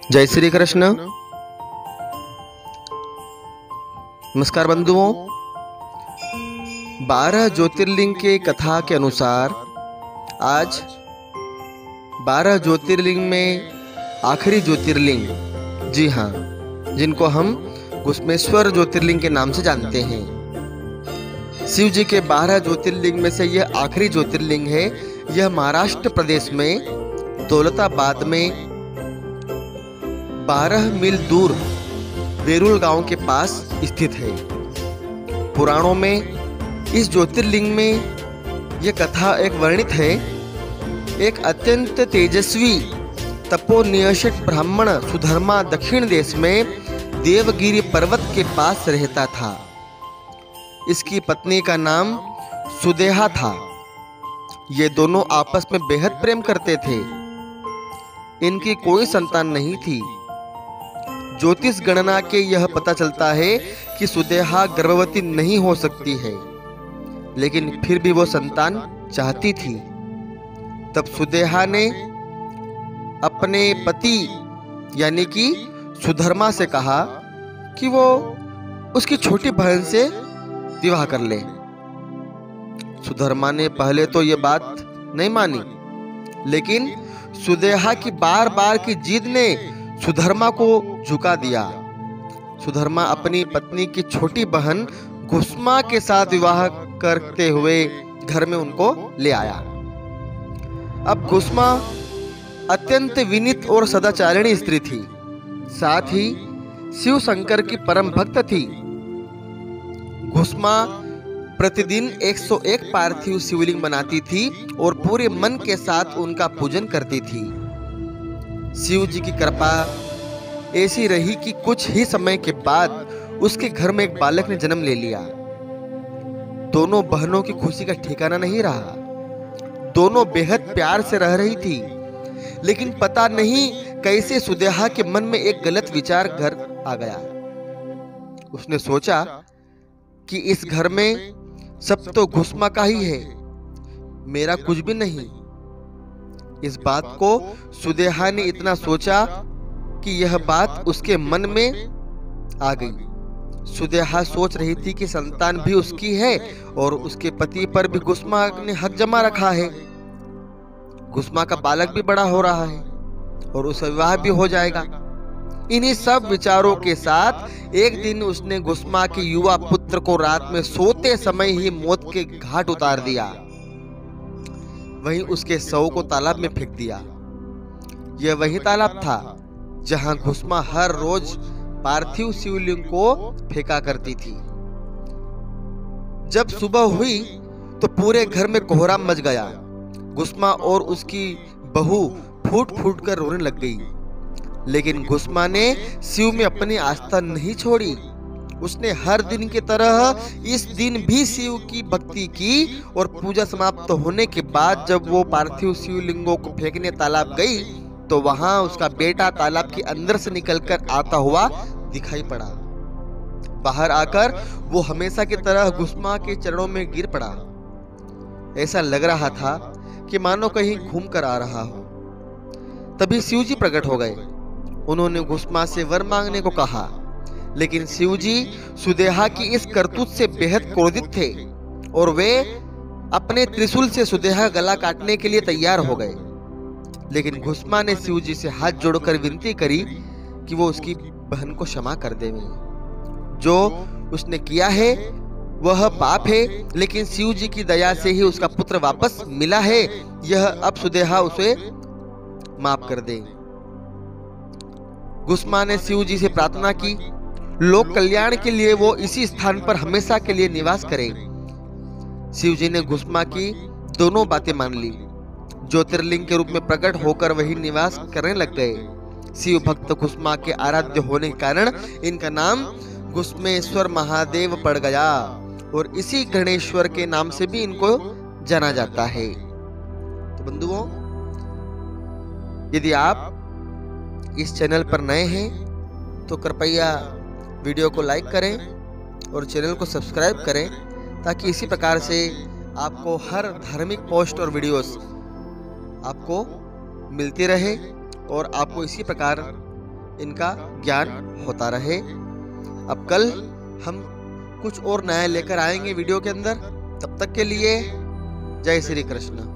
जय श्री कृष्ण। नमस्कार बंधुओं। 12 ज्योतिर्लिंग के कथा के अनुसार आज 12 ज्योतिर्लिंग में आखिरी ज्योतिर्लिंग, जी हाँ, जिनको हम घुश्मेश्वर ज्योतिर्लिंग के नाम से जानते हैं, शिव जी के 12 ज्योतिर्लिंग में से यह आखिरी ज्योतिर्लिंग है। यह महाराष्ट्र प्रदेश में दौलताबाद में 12 मील दूर वेरुल गांव के पास स्थित है। पुराणों में इस ज्योतिर्लिंग में यह कथा एक वर्णित है। एक अत्यंत तेजस्वी तपोनियशित ब्राह्मण सुधर्मा दक्षिण देश में देवगिरी पर्वत के पास रहता था। इसकी पत्नी का नाम सुदेहा था। ये दोनों आपस में बेहद प्रेम करते थे। इनकी कोई संतान नहीं थी। ज्योतिष गणना के यह पता चलता है कि सुदेहा गर्भवती नहीं हो सकती है, लेकिन फिर भी वो संतान चाहती थी। तब सुदेहा ने अपने पति यानी कि सुधर्मा से कहा कि वो उसकी छोटी बहन से विवाह कर ले। सुधर्मा ने पहले तो ये बात नहीं मानी, लेकिन सुदेहा की बार बार की जिद ने सुधर्मा को झुका दिया। सुधर्मा अपनी पत्नी की छोटी बहन घुश्मा के साथ विवाह करते हुए घर में उनको ले आया। अब घुश्मा अत्यंत विनीत और सदाचारिणी स्त्री थी, साथ ही शिव शंकर की परम भक्त थी। घुश्मा प्रतिदिन 101 पार्थिव शिवलिंग बनाती थी और पूरे मन के साथ उनका पूजन करती थी। शिव जी की कृपा ऐसी रही कि कुछ ही समय के बाद उसके घर में एक बालक ने जन्म ले लिया। दोनों बहनों की खुशी का ठिकाना नहीं रहा। दोनों बेहद प्यार से रह रही थी, लेकिन पता नहीं कैसे सुदेहा के मन में एक गलत विचार घर आ गया। उसने सोचा कि इस घर में सब तो घुश्मा का ही है, मेरा कुछ भी नहीं। इस बात को सुदेहा ने इतना सोचा कि यह बात उसके मन में आ गई। सुदेहा सोच रही थी कि संतान भी उसकी है और उसके पति पर भी घुश्मा ने हक जमा रखा है। घुश्मा का बालक भी बड़ा हो रहा है और उसका विवाह भी हो जाएगा। इन्हीं सब विचारों के साथ एक दिन उसने घुश्मा के युवा पुत्र को रात में सोते समय ही मौत के घाट उतार दिया। वहीं उसके शव को तालाब में फेंक दिया। यह वही तालाब था जहां घुश्मा हर रोज पार्थिव शिवलिंग को फेंका करती थी। जब सुबह हुई तो पूरे घर में कोहराम मच गया। घुश्मा और उसकी बहू फूट फूट कर रोने लग गई, लेकिन घुश्मा ने शिव में अपनी आस्था नहीं छोड़ी। उसने हर दिन की तरह इस दिन भी शिव की भक्ति की और पूजा समाप्त होने के बाद जब वो पार्थिव शिवलिंगों को फेंकने तालाब गई तो वहां उसका बेटा तालाब के अंदर से निकलकर आता हुआ दिखाई पड़ा। बाहर आकर वो हमेशा की तरह घुश्मा के चरणों में गिर पड़ा। ऐसा लग रहा था कि मानो कहीं घूम कर आ रहा हो। तभी शिव जी प्रकट हो गए। उन्होंने घुश्मा से वर मांगने को कहा, लेकिन शिव जी सुदेहा की इस करतूत से बेहद क्रोधित थे और वे अपने त्रिशूल से सुदेहा गला काटने के लिए तैयार हो गए। लेकिन घुश्मा ने शिव जी से हाथ जोड़कर विनती करी कि वो उसकी बहन को क्षमा कर देवें। जो उसने किया है वह पाप है, लेकिन शिव जी की दया से ही उसका पुत्र वापस मिला है। यह अब सुदेहा उसे माफ कर दे। घुश्मा ने शिव जी से प्रार्थना की, लोक कल्याण के लिए वो इसी स्थान पर हमेशा के लिए निवास करे। शिव जी ने घुश्मा की दोनों बातें मान ली। ज्योतिर्लिंग के रूप में प्रकट होकर वही निवास करने लग गए। शिव भक्त घुश्मा के आराध्य होने के कारण इनका नाम घुश्मेश्वर महादेव पड़ गया और इसी गणेश्वर के नाम से भी इनको जाना जाता है। तो बंधुओं, यदि आप इस चैनल पर नए हैं तो कृपया वीडियो को लाइक करें और चैनल को सब्सक्राइब करें, ताकि इसी प्रकार से आपको हर धार्मिक पोस्ट और वीडियोस आपको मिलती रहे और आपको इसी प्रकार इनका ज्ञान होता रहे। अब कल हम कुछ और नया लेकर आएंगे वीडियो के अंदर। तब तक के लिए जय श्री कृष्ण।